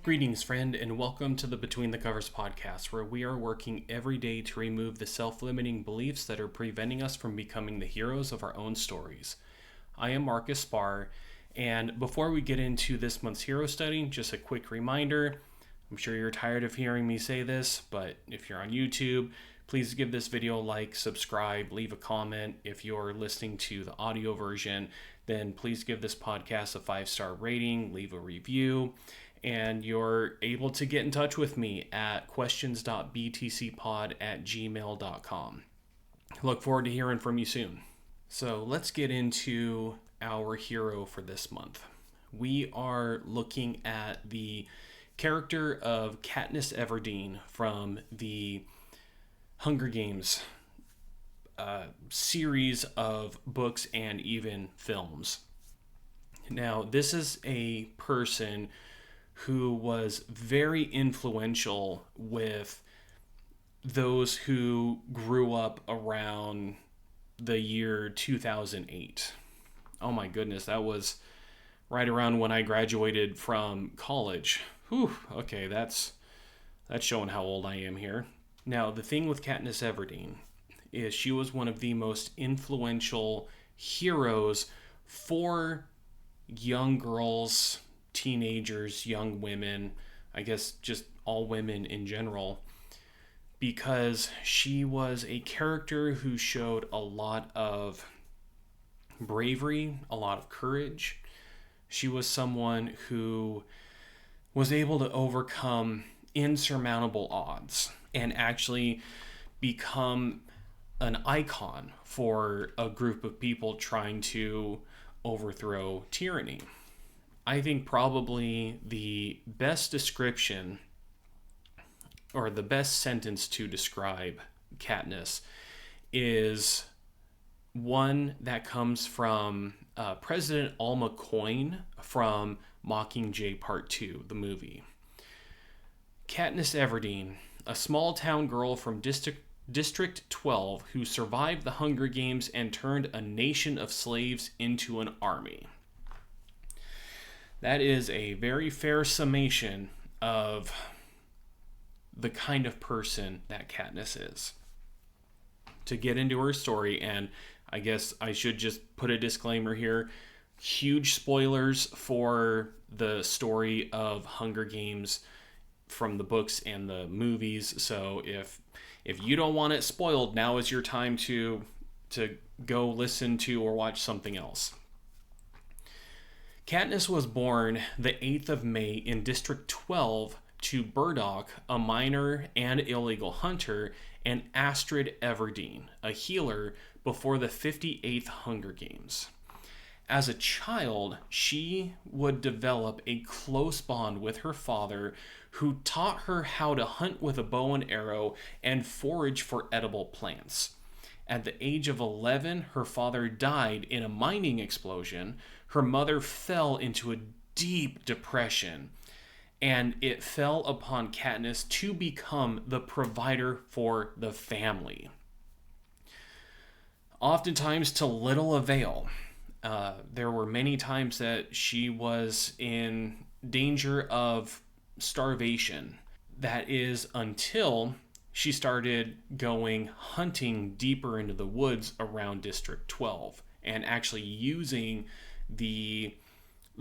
Greetings, friend, and welcome to the Between the Covers podcast, where we are working every day to remove the self-limiting beliefs that are preventing us from becoming the heroes of our own stories. I am Marcus Spar, and before we get into this month's hero study, just a quick reminder. I'm sure you're tired of hearing me say this, but if you're on YouTube, please give this video a like, subscribe, leave a comment. If you're listening to the audio version, then please give this podcast a 5-star rating, leave a review. And you're able to get in touch with me at questions.btcpod@gmail.com. Look forward to hearing from you soon. So let's get into our hero for this month. We are looking at the character of Katniss Everdeen from the Hunger Games series of books and even films. Now, this is a person who was very influential with those who grew up around the year 2008. Oh my goodness, that was right around when I graduated from college. Whew, okay, that's showing how old I am here. Now, the thing with Katniss Everdeen is she was one of the most influential heroes for young girls, teenagers, young women, I guess just all women in general, because she was a character who showed a lot of bravery, a lot of courage. She was someone who was able to overcome insurmountable odds and actually become an icon for a group of people trying to overthrow tyranny. I think probably the best description or the best sentence to describe Katniss is one that comes from President Alma Coin from Mockingjay Part 2, the movie. Katniss Everdeen, a small town girl from District 12 who survived the Hunger Games and turned a nation of slaves into an army. That is a very fair summation of the kind of person that Katniss is. To get into her story, and I guess I should just put a disclaimer here, huge spoilers for the story of Hunger Games from the books and the movies, so if you don't want it spoiled, now is your time to go listen to or watch something else. Katniss was born the 8th of May in District 12 to Burdock, a miner and illegal hunter, and Astrid Everdeen, a healer, before the 58th Hunger Games. As a child, she would develop a close bond with her father, who taught her how to hunt with a bow and arrow and forage for edible plants. At the age of 11, her father died in a mining explosion. Her mother fell into a deep depression, and it fell upon Katniss to become the provider for the family. Oftentimes to little avail. There were many times that she was in danger of starvation. That is until she started going hunting deeper into the woods around District 12 and actually using the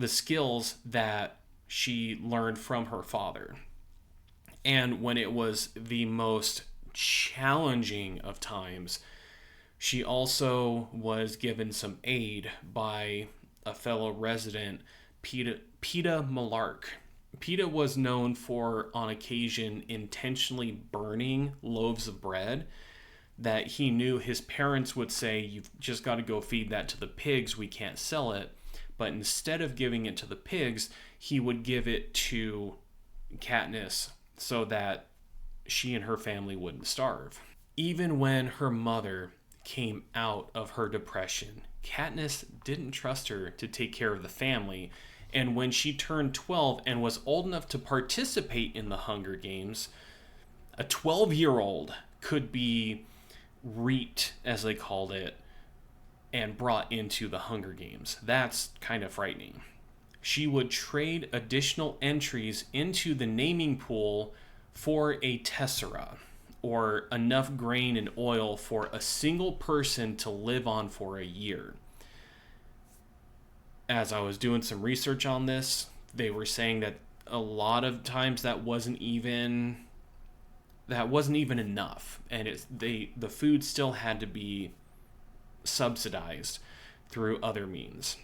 skills that she learned from her father. And when it was the most challenging of times, she also was given some aid by a fellow resident, Peeta Malark. Peeta was known for, on occasion, intentionally burning loaves of bread that he knew his parents would say, "You've just got to go feed that to the pigs, we can't sell it." But instead of giving it to the pigs, he would give it to Katniss so that she and her family wouldn't starve. Even when her mother came out of her depression, Katniss didn't trust her to take care of the family. And when she turned 12 and was old enough to participate in the Hunger Games, a 12-year-old could be reaped, as they called it, and brought into the Hunger Games. That's kind of frightening. she would trade additional entries into the naming pool for a tessera, or enough grain and oil for a single person to live on for a year. As I was doing some research on this, they were saying that a lot of times that wasn't even enough, and the food still had to be subsidized through other means.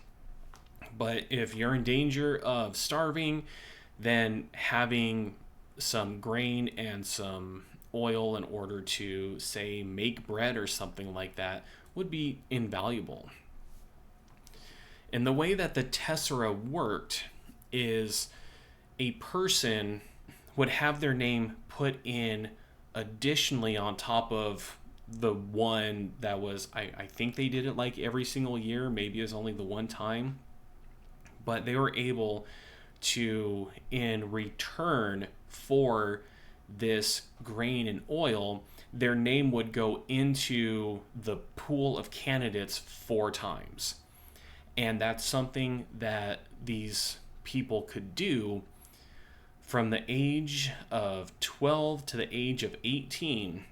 But if you're in danger of starving, then having some grain and some oil in order to, say, make bread or something like that would be invaluable. And the way that the tessera worked is a person would have their name put in additionally on top of the one that was, I think they did it like every single year, maybe it was only the one time, but they were able to, in return for this grain and oil, their name would go into the pool of candidates 4 times. And that's something that these people could do from the age of 12 to the age of 18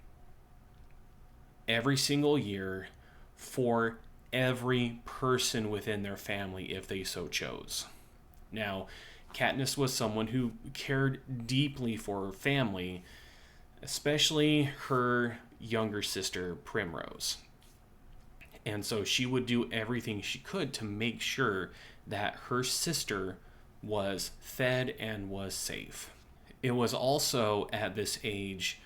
every single year for every person within their family if they so chose. Now, Katniss was someone who cared deeply for her family, especially her younger sister, Primrose. And so she would do everything she could to make sure that her sister was fed and was safe. It was also at this age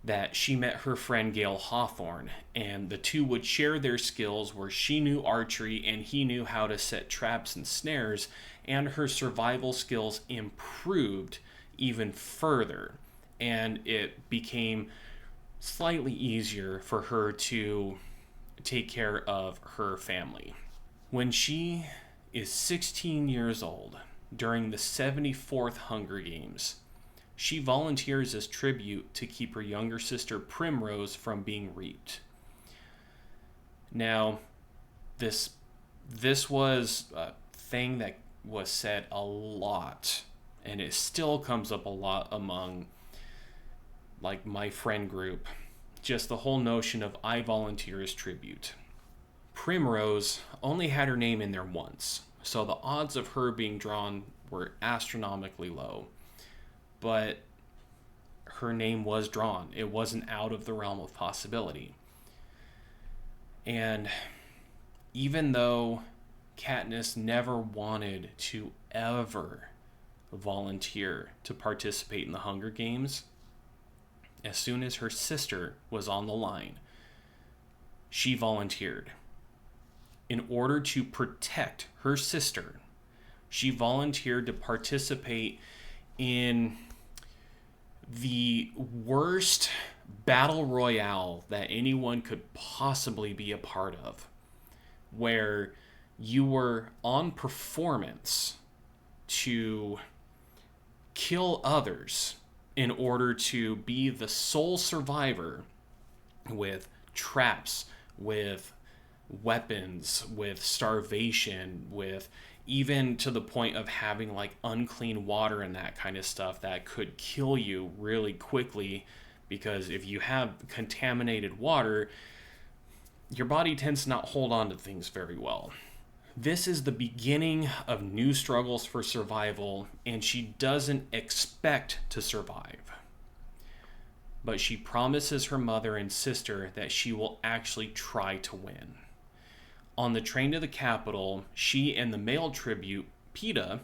that she met her friend Gale Hawthorne, and the two would share their skills where she knew archery and he knew how to set traps and snares, and her survival skills improved even further, and it became slightly easier for her to take care of her family. When she is 16 years old, during the 74th Hunger Games, she volunteers as tribute to keep her younger sister Primrose from being reaped. Now, this was a thing that was said a lot, and it still comes up a lot among like my friend group. Just the whole notion of I volunteer as tribute. Primrose only had her name in there once, so the odds of her being drawn were astronomically low. But her name was drawn. It wasn't out of the realm of possibility. And even though Katniss never wanted to ever volunteer to participate in the Hunger Games, as soon as her sister was on the line, she volunteered. In order to protect her sister, she volunteered to participate in the worst battle royale that anyone could possibly be a part of, where you were on performance to kill others in order to be the sole survivor, with traps, with weapons, with starvation, with even to the point of having like unclean water and that kind of stuff that could kill you really quickly, because if you have contaminated water, your body tends to not hold on to things very well. This is the beginning of new struggles for survival, and she doesn't expect to survive. But she promises her mother and sister that she will actually try to win. On the train to the capital, she and the male tribute, Peeta,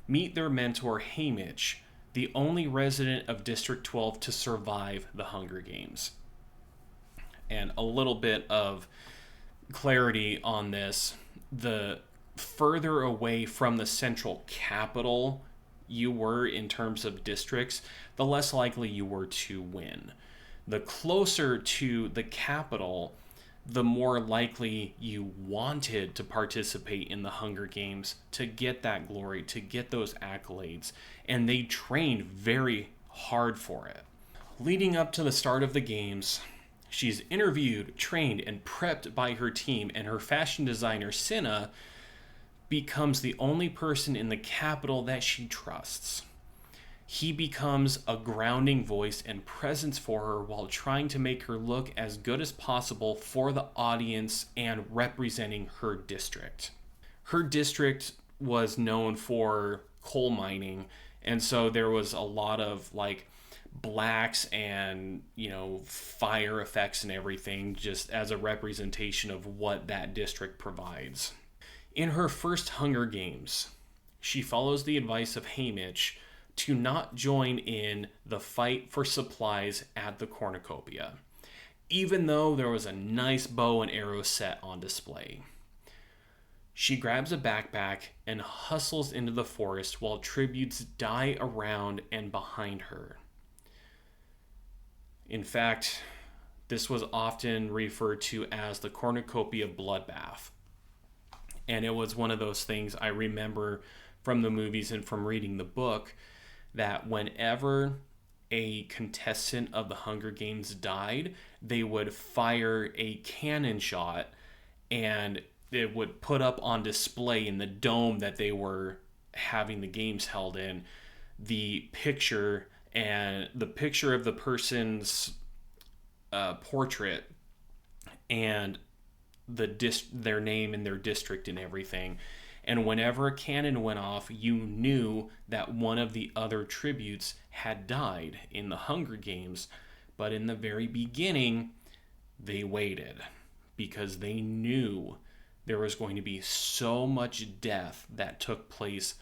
meet their mentor Haymitch, the only resident of District 12 to survive the Hunger Games. And a little bit of clarity on this: the further away from the central capital you were in terms of districts, the less likely you were to win. The closer to the capital, the more likely you wanted to participate in the Hunger Games to get that glory, to get those accolades, and they trained very hard for it. Leading up to the start of the games, she's interviewed, trained, and prepped by her team and her fashion designer, Cinna, becomes the only person in the capital that she trusts. He becomes a grounding voice and presence for her while trying to make her look as good as possible for the audience and representing her district. Her district was known for coal mining, and so there was a lot of like blacks and fire effects and everything, just as a representation of what that district provides. In her first Hunger Games, she follows the advice of Haymitch to not join in the fight for supplies at the cornucopia, even though there was a nice bow and arrow set on display. She grabs a backpack and hustles into the forest while tributes die around and behind her. In fact, this was often referred to as the cornucopia bloodbath. And it was one of those things I remember from the movies and from reading the book, that whenever a contestant of the Hunger Games died, they would fire a cannon shot and it would put up on display in the dome that they were having the games held in the picture of the person's portrait and their name and their district and everything. And whenever a cannon went off, you knew that one of the other tributes had died in the Hunger Games. But in the very beginning, they waited because they knew there was going to be so much death that took place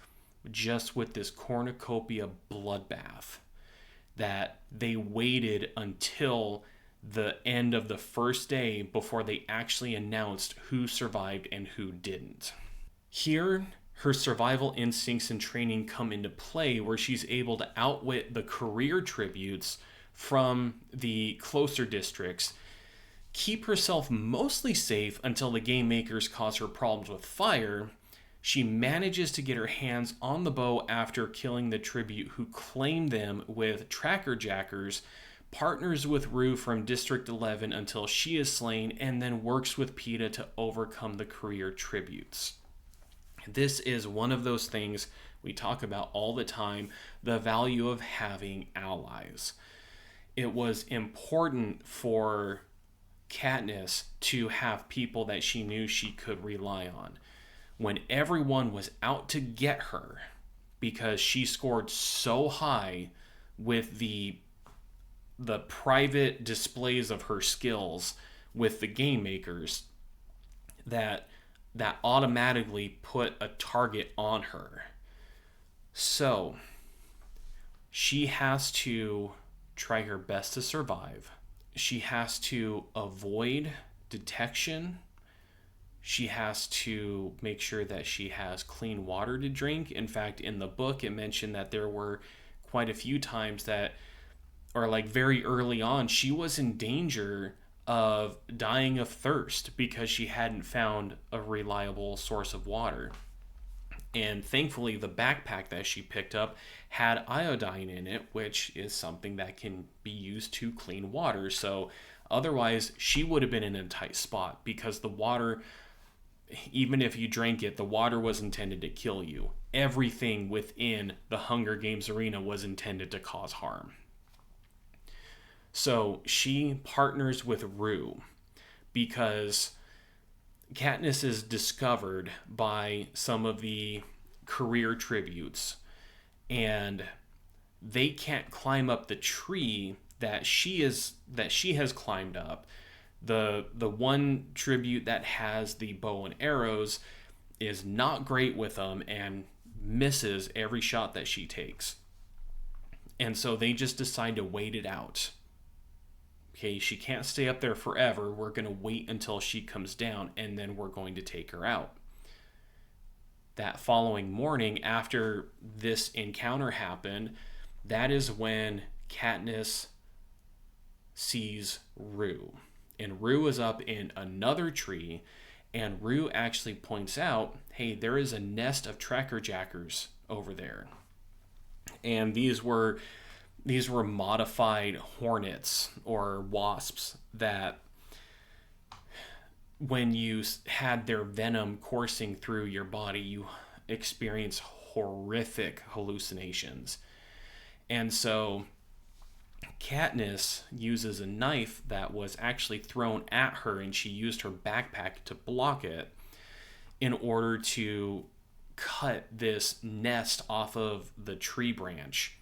just with this cornucopia bloodbath that they waited until the end of the first day before they actually announced who survived and who didn't. Here, her survival instincts and training come into play, where she's able to outwit the career tributes from the closer districts, keep herself mostly safe until the game makers cause her problems with fire. She manages to get her hands on the bow after killing the tribute who claimed them with tracker jackers, partners with Rue from District 11 until she is slain, and then works with PETA to overcome the career tributes. This is one of those things we talk about all the time, the value of having allies. It was important for Katniss to have people that she knew she could rely on. When everyone was out to get her because she scored so high with the private displays of her skills with the game makers, that automatically put a target on her. So she has to try her best to survive. She has to avoid detection. She has to make sure that she has clean water to drink. In fact, in the book, it mentioned that there were quite a few times that, or like very early on, she was in danger of dying of thirst because she hadn't found a reliable source of water. And thankfully, the backpack that she picked up had iodine in it, which is something that can be used to clean water. So otherwise, she would have been in a tight spot because the water, even if you drank it, the water was intended to kill you. Everything within the Hunger Games arena was intended to cause harm. So she partners with Rue because Katniss is discovered by some of the career tributes, and they can't climb up the tree that she has climbed up. The one tribute that has the bow and arrows is not great with them and misses every shot that she takes. And so they just decide to wait it out. Okay, she can't stay up there forever. We're going to wait until she comes down, and then we're going to take her out. That following morning, after this encounter happened, that is when Katniss sees Rue. And Rue is up in another tree, and Rue actually points out, hey, there is a nest of tracker jackers over there. And these were modified hornets or wasps that when you had their venom coursing through your body, you experience horrific hallucinations. And so Katniss uses a knife that was actually thrown at her, and she used her backpack to block it in order to cut this nest off of the tree branch.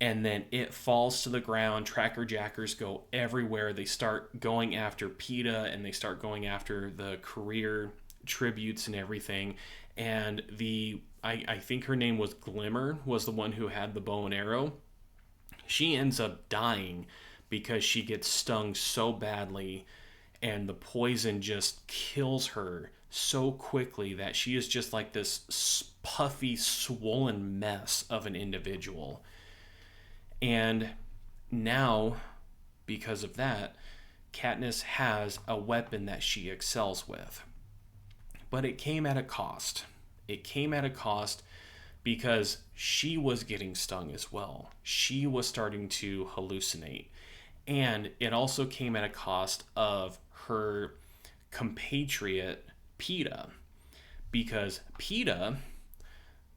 And then it falls to the ground. Tracker jackers go everywhere. They start going after PETA, and they start going after the career tributes and everything. And I think her name was Glimmer, was the one who had the bow and arrow. She ends up dying because she gets stung so badly, and the poison just kills her so quickly that she is just like this puffy, swollen mess of an individual. And now, because of that, Katniss has a weapon that she excels with. But it came at a cost. It came at a cost because she was getting stung as well. She was starting to hallucinate. And it also came at a cost of her compatriot, PETA, because PETA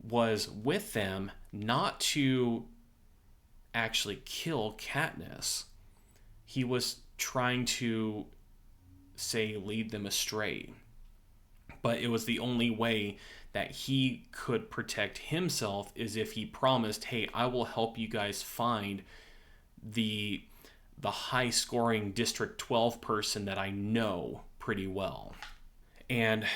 was with them not to actually kill Katniss. He was trying to, say, lead them astray. But it was the only way that he could protect himself is if he promised, hey, I will help you guys find the high scoring District 12 person that I know pretty well. And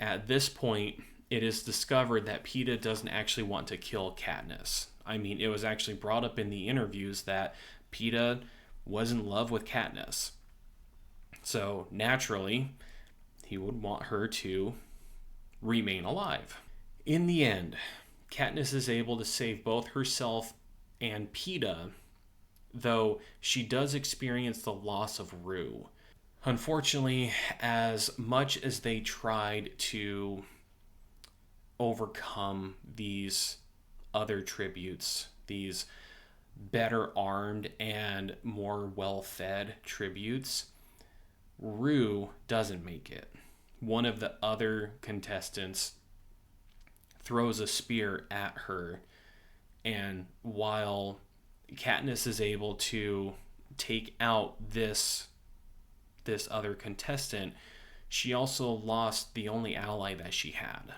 at this point, it is discovered that PETA doesn't actually want to kill Katniss. I mean, it was actually brought up in the interviews that PETA was in love with Katniss. So naturally, he would want her to remain alive. In the end, Katniss is able to save both herself and PETA, though she does experience the loss of Rue. Unfortunately, as much as they tried to overcome these other tributes, these better armed and more well-fed tributes, Rue doesn't make it. One of the other contestants throws a spear at her, and while Katniss is able to take out this other contestant, she also lost the only ally that she had.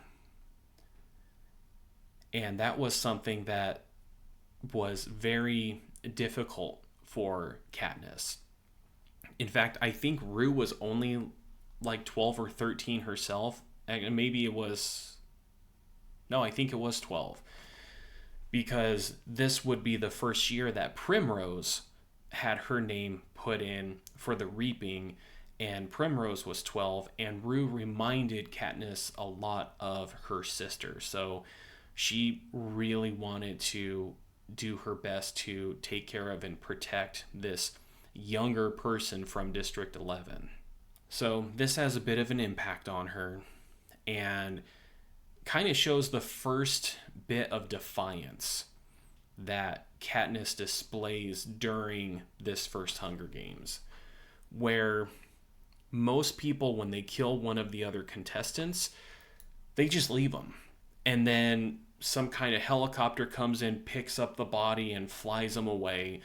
And that was something that was very difficult for Katniss. In fact, I think Rue was only like 12 or 13 herself. And maybe it was... No, I think it was 12. Because this would be the first year that Primrose had her name put in for the Reaping, and Primrose was 12, and Rue reminded Katniss a lot of her sister. So she really wanted to do her best to take care of and protect this younger person from District 11. So this has a bit of an impact on her, and kind of shows the first bit of defiance that Katniss displays during this first Hunger Games, where most people, when they kill one of the other contestants, they just leave them. And then some kind of helicopter comes in, picks up the body, and flies them away.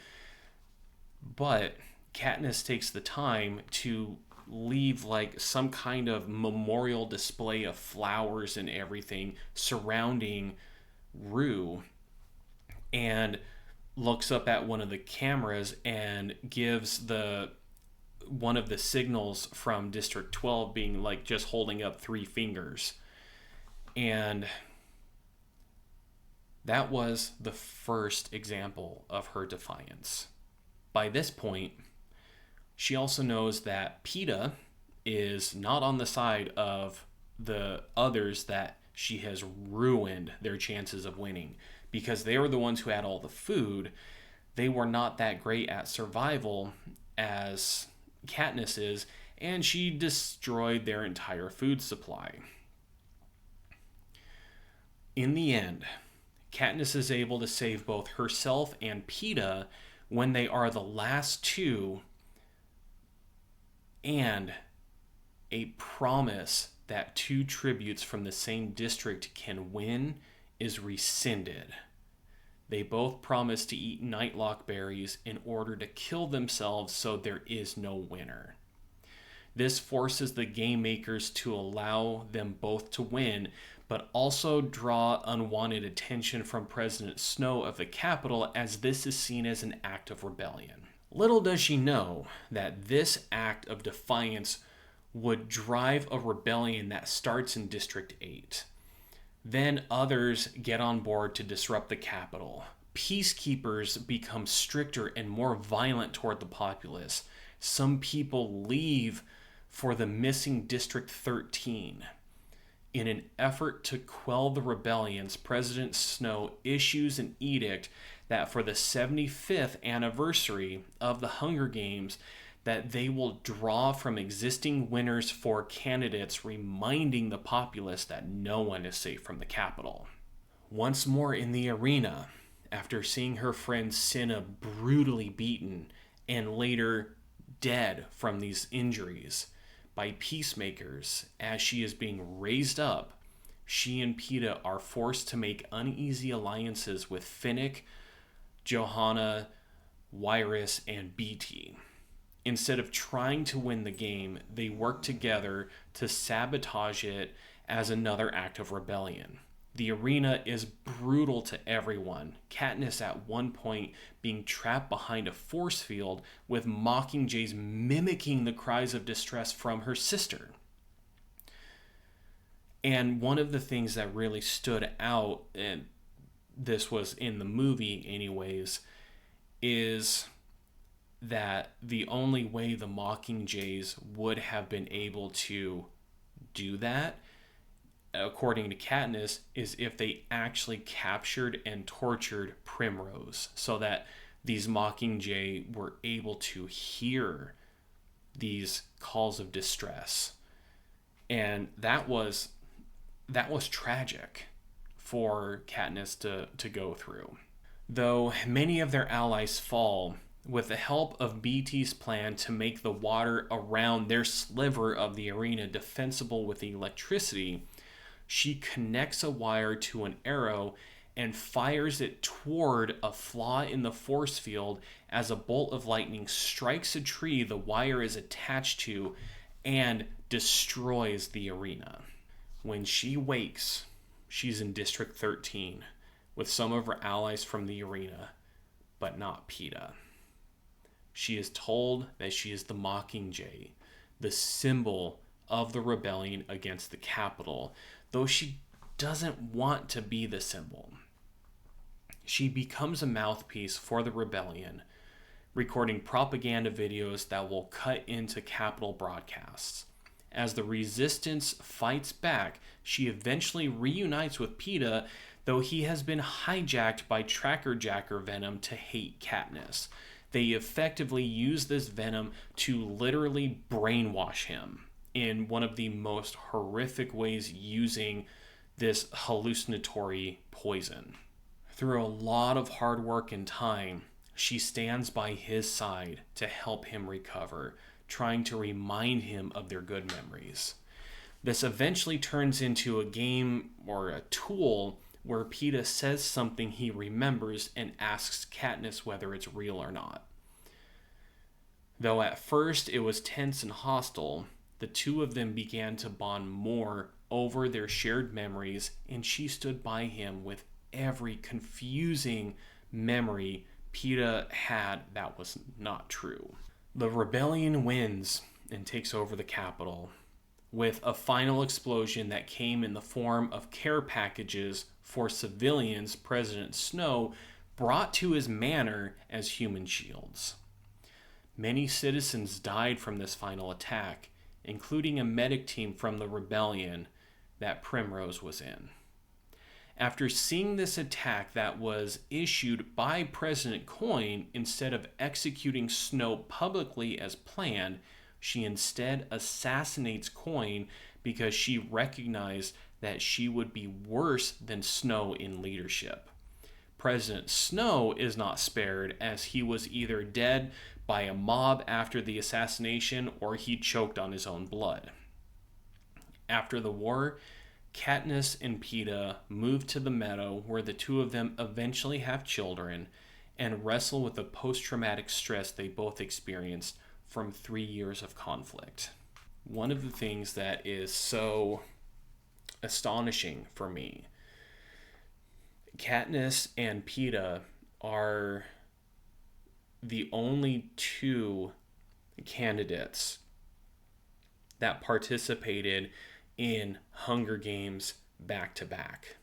But Katniss takes the time to leave like some kind of memorial display of flowers and everything surrounding Rue, and looks up at one of the cameras and gives one of the signals from District 12 being like just holding up 3 fingers. And that was the first example of her defiance. By this point, she also knows that PETA is not on the side of the others that she has ruined their chances of winning, because they were the ones who had all the food. They were not that great at survival as Katniss is, and she destroyed their entire food supply. In the end, Katniss is able to save both herself and PETA when they are the last two, and a promise that two tributes from the same district can win is rescinded. They both promise to eat nightlock berries in order to kill themselves, so there is no winner. This forces the game makers to allow them both to win, but also draw unwanted attention from President Snow of the Capitol, as this is seen as an act of rebellion. Little does she know that this act of defiance would drive a rebellion that starts in District 8. Then others get on board to disrupt the Capitol. Peacekeepers become stricter and more violent toward the populace. Some people leave for the missing District 13. In an effort to quell the rebellions, President Snow issues an edict that for the 75th anniversary of the Hunger Games, that they will draw from existing winners for candidates, reminding the populace that no one is safe from the Capitol. Once more in the arena, after seeing her friend Cinna brutally beaten and later dead from these injuries by peacemakers as she is being raised up, she and Peeta are forced to make uneasy alliances with Finnick, Johanna, Wyrus, and Beatty. Instead of trying to win the game, they work together to sabotage it as another act of rebellion. The arena is brutal to everyone. Katniss at one point being trapped behind a force field with mockingjays mimicking the cries of distress from her sister. And one of the things that really stood out, and this was in the movie anyways, is that the only way the mockingjays would have been able to do that, according to Katniss, is if they actually captured and tortured Primrose, so that these mockingjay were able to hear these calls of distress. And that was tragic for Katniss to go through. Though many of their allies fall, with the help of BT's plan to make the water around their sliver of the arena defensible with electricity, she connects a wire to an arrow and fires it toward a flaw in the force field. As a bolt of lightning strikes a tree the wire is attached to and destroys the arena. When she wakes, she's in District 13 with some of her allies from the arena, but not Peeta. She is told that she is the Mockingjay, the symbol of the rebellion against the Capitol, though she doesn't want to be the symbol. She becomes a mouthpiece for the rebellion, recording propaganda videos that will cut into Capitol broadcasts. As the resistance fights back, she eventually reunites with Peeta, though he has been hijacked by Tracker Jacker venom to hate Katniss. They effectively use this venom to literally brainwash him in one of the most horrific ways, using this hallucinatory poison. Through a lot of hard work and time, she stands by his side to help him recover, trying to remind him of their good memories. This eventually turns into a game or a tool where Peeta says something he remembers and asks Katniss whether it's real or not. Though at first it was tense and hostile, the two of them began to bond more over their shared memories, and she stood by him with every confusing memory Peeta had that was not true. The rebellion wins and takes over the Capitol, with a final explosion that came in the form of care packages for civilians President Snow brought to his manor as human shields. Many citizens died from this final attack, including a medic team from the rebellion that Primrose was in. After seeing this attack that was issued by President Coin, instead of executing Snow publicly as planned, she instead assassinates Coin because she recognized that she would be worse than Snow in leadership. President Snow is not spared, as he was either dead by a mob after the assassination or he choked on his own blood. After the war, Katniss and Peeta move to the meadow where the two of them eventually have children and wrestle with the post-traumatic stress they both experienced from 3 years of conflict. One of the things that is so astonishing for me, Katniss and Peeta are the only two candidates that participated in Hunger Games back to back.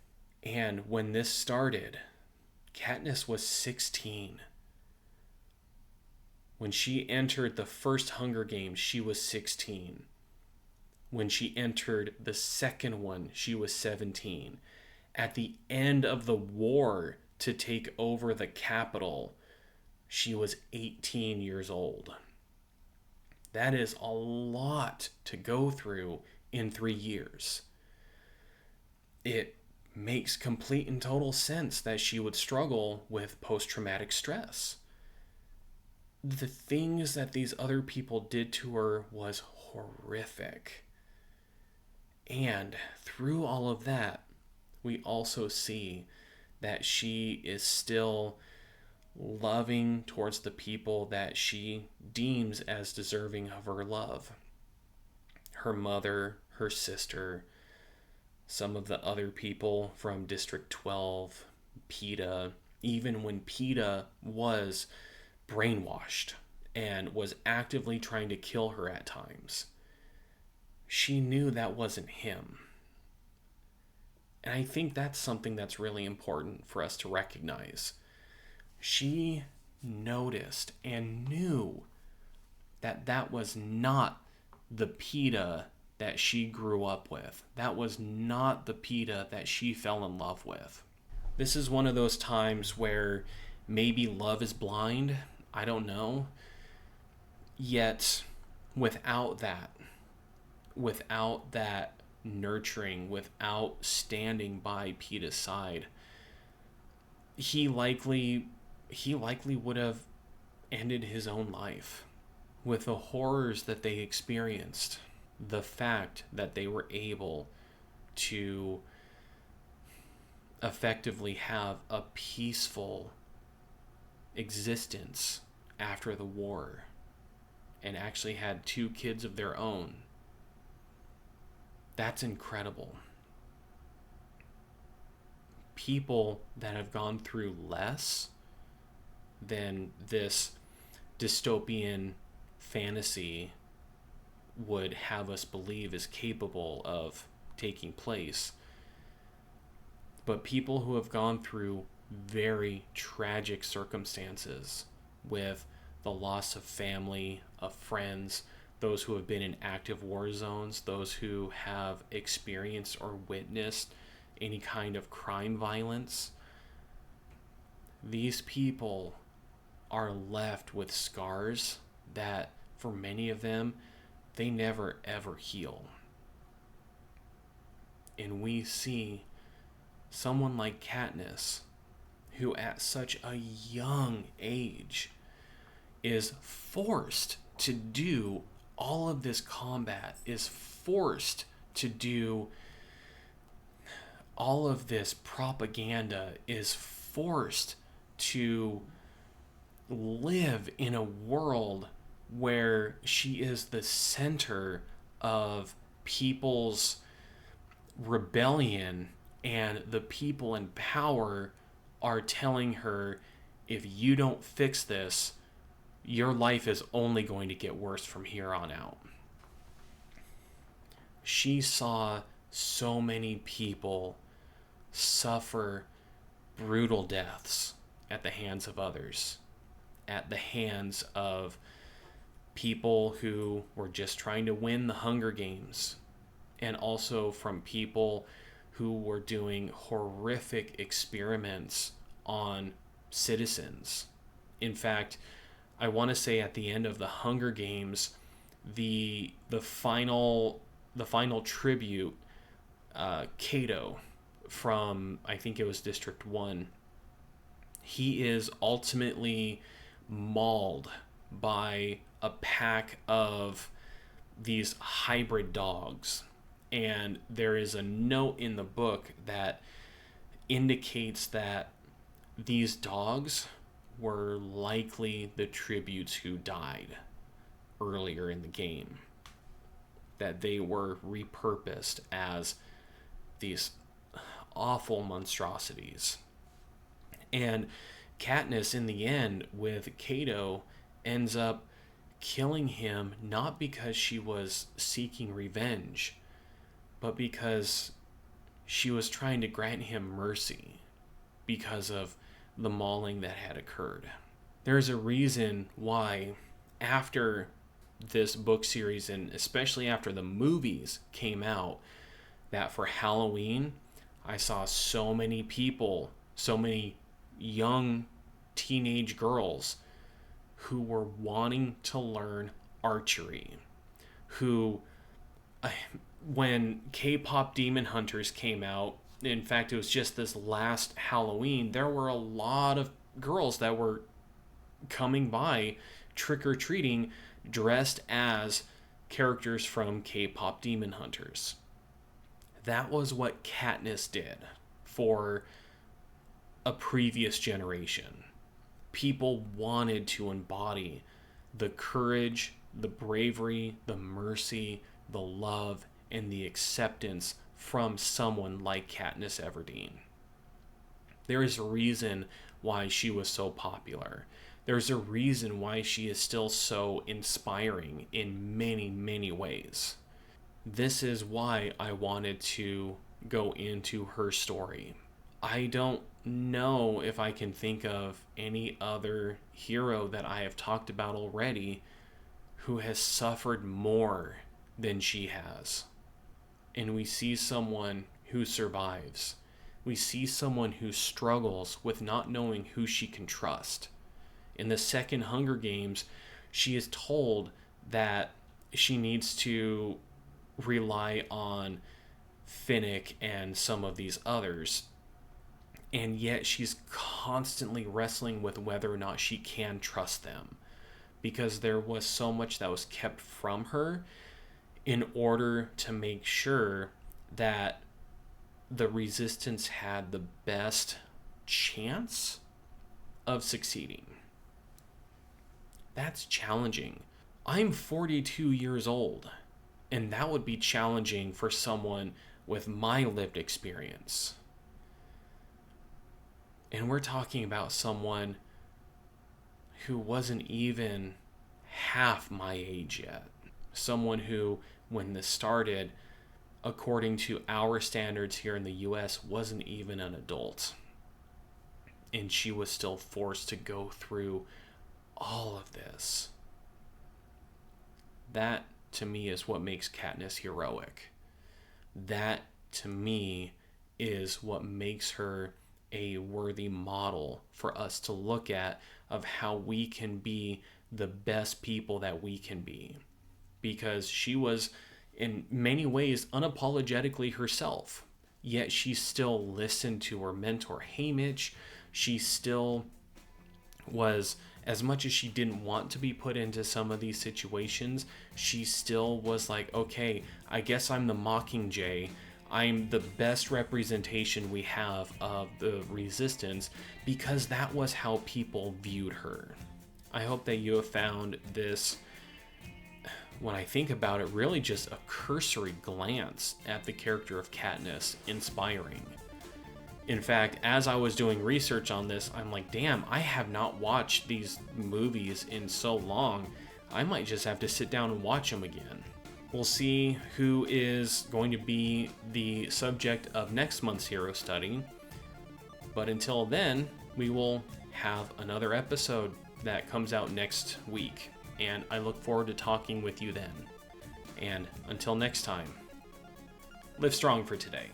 And when this started, Katniss was 16. When she entered the first Hunger Games, she was 16. When she entered the second one, she was 17. At the end of the war to take over the capital, she was 18 years old. That is a lot to go through in 3 years. It makes complete and total sense that she would struggle with post-traumatic stress. The things that these other people did to her was horrific. And through all of that, we also see that she is still loving towards the people that she deems as deserving of her love. Her mother, her sister, some of the other people from District 12, Peeta, even when Peeta was brainwashed and was actively trying to kill her at times, she knew that wasn't him. And I think that's something that's really important for us to recognize. She noticed and knew that that was not the Peeta that she grew up with. That was not the Peeta that she fell in love with. This is one of those times where maybe love is blind. I don't know. Yet, without that nurturing, without standing by Peeta's side, he likely would have ended his own life. With the horrors that they experienced, the fact that they were able to effectively have a peaceful existence after the war and actually had 2 kids of their own, that's incredible. People that have gone through less than this dystopian fantasy would have us believe is capable of taking place. But people who have gone through very tragic circumstances with the loss of family, of friends, those who have been in active war zones, those who have experienced or witnessed any kind of crime violence, these people are left with scars that, for many of them, they never ever heal. And we see someone like Katniss, who at such a young age is forced to do all of this combat, is forced to do all of this propaganda, is forced to live in a world where she is the center of people's rebellion, and the people in power are telling her, if you don't fix this, your life is only going to get worse from here on out. She saw so many people suffer brutal deaths at the hands of others, at the hands of people who were just trying to win the Hunger Games, and also from people who were doing horrific experiments on citizens. In fact, I want to say at the end of the Hunger Games, the final tribute, Cato from, I think it was District 1, he is ultimately mauled by a pack of these hybrid dogs. And there is a note in the book that indicates that these dogs were likely the tributes who died earlier in the game. That they were repurposed as these awful monstrosities. And Katniss, in the end, with Cato, ends up killing him not because she was seeking revenge, but because she was trying to grant him mercy because of the mauling that had occurred. There's a reason why, after this book series, and especially after the movies came out, that for Halloween, I saw so many people, so many young teenage girls who were wanting to learn archery, who, when K-pop Demon Hunters came out, in fact, it was just this last Halloween, there were a lot of girls that were coming by trick-or-treating dressed as characters from K-pop Demon Hunters. That was what Katniss did for a previous generation. People wanted to embody the courage, the bravery, the mercy, the love, and the acceptance from someone like Katniss Everdeen. There is a reason why she was so popular. There's a reason why she is still so inspiring in many, many ways. This is why I wanted to go into her story. I don't know if I can think of any other hero that I have talked about already who has suffered more than she has. And we see someone who survives. We see someone who struggles with not knowing who she can trust. In the second Hunger Games, she is told that she needs to rely on Finnick and some of these others. And yet she's constantly wrestling with whether or not she can trust them, because there was so much that was kept from her in order to make sure that the resistance had the best chance of succeeding. That's challenging. I'm 42 years old, and that would be challenging for someone with my lived experience. And we're talking about someone who wasn't even half my age yet. Someone who, when this started, according to our standards here in the US, wasn't even an adult. And she was still forced to go through all of this. That, to me, is what makes Katniss heroic. That, to me, is what makes her a worthy model for us to look at of how we can be the best people that we can be. Because she was, in many ways, unapologetically herself. Yet she still listened to her mentor, Haymitch. She still was, as much as she didn't want to be put into some of these situations, she still was like, okay, I guess I'm the Mockingjay. I'm the best representation we have of the resistance, because that was how people viewed her. I hope that you have found this, when I think about it, really just a cursory glance at the character of Katniss inspiring. In fact, as I was doing research on this, I'm like, damn, I have not watched these movies in so long. I might just have to sit down and watch them again. We'll see who is going to be the subject of next month's hero study. But until then, we will have another episode that comes out next week. And I look forward to talking with you then. And until next time, live strong for today.